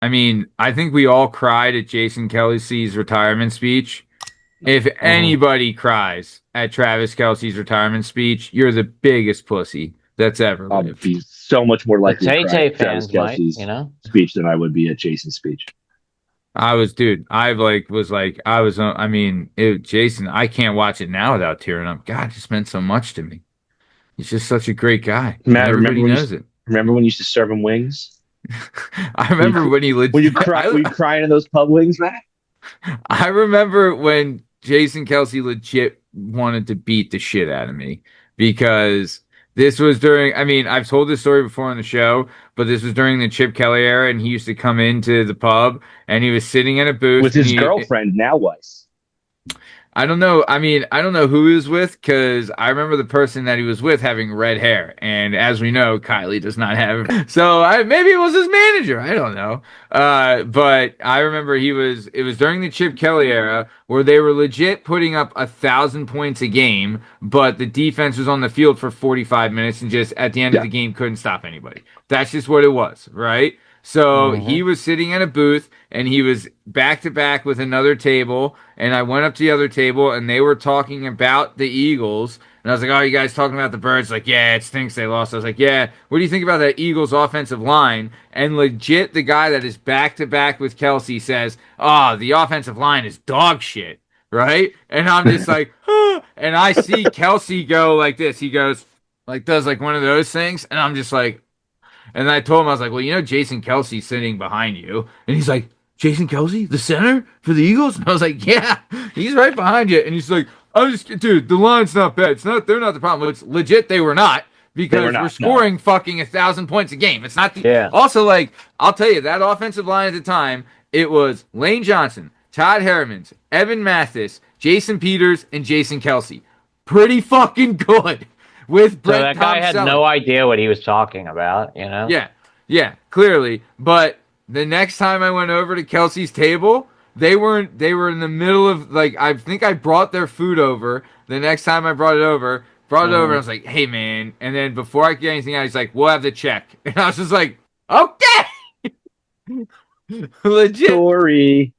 I mean, I think we all cried at Jason Kelce's retirement speech. If Hmm. anybody cries at Travis Kelce's retirement speech, you're the biggest pussy that's ever I'll lived. be so much more The likely to Tay cry Tay at Travis fans might, Kelce's speech than I would be at Jason's speech. Dude, I mean, Jason, I can't watch it now without tearing up. God, just meant so much to me. He's just such a great guy, and Matt, everybody knows it. remember when you used to serve him wings? I When you remember when he when you legit, cry when you crying in those pub wings, Matt? I remember when Jason Kelce legit wanted to beat the shit out of me because this was during, I mean, I've told this story before on the show, but this was during the Chip Kelly era, and he used to come into the pub and he was sitting in a booth With and his he, girlfriend, now wife. I don't know. I mean, I don't know who he was with because I remember the person that he was with having red hair, and as we know, Kylie does not have. So maybe it was his manager. I don't know. But I remember he was. It was during the Chip Kelly era where they were legit putting up 1,000 points a game, but the defense was on the field for 45 minutes and just at the end of Yeah. the game couldn't stop anybody. That's just what it was, right? So he hmm was sitting at a booth and he was back to back with another table. And I went up to the other table and they were talking about the Eagles. And I was like, "Oh, you guys talking about the Birds?" Like, "Yeah, it stinks they lost." I was like, "Yeah, what do you think about that Eagles offensive line?" And legit, the guy that is back to back with Kelce says, "Oh, the offensive line is dog shit." Right? And I'm just like, huh. And I see Kelce go like this. He goes, like, does like one of those things. And I'm just like, and I told him, I was like, well, you know, Jason Kelce's sitting behind you. And he's like, Jason Kelce, the center for the Eagles? And I was like, yeah, he's right behind you. And he's like, I'm just, dude, the line's not bad. They're not the problem. It's legit, they were not They were because we're not. No. scoring fucking 1,000 points a game. It's not the, Yeah. also, like, I'll tell you, that offensive line at the time, it was Lane Johnson, Todd Hermans, Evan Mathis, Jason Peters, and Jason Kelce. Pretty fucking good with So Brent that guy had Tom no idea what he was talking about, you know? yeah, yeah, clearly. But the next time I went over to Kelsey's table, they weren't. They were in the middle of like I think I brought their food over. The next time I brought it over. I hmm was like, "Hey, man!" And then before I could get anything out, he's like, "We'll have the check." And I was just like, "Okay, legit." Sorry.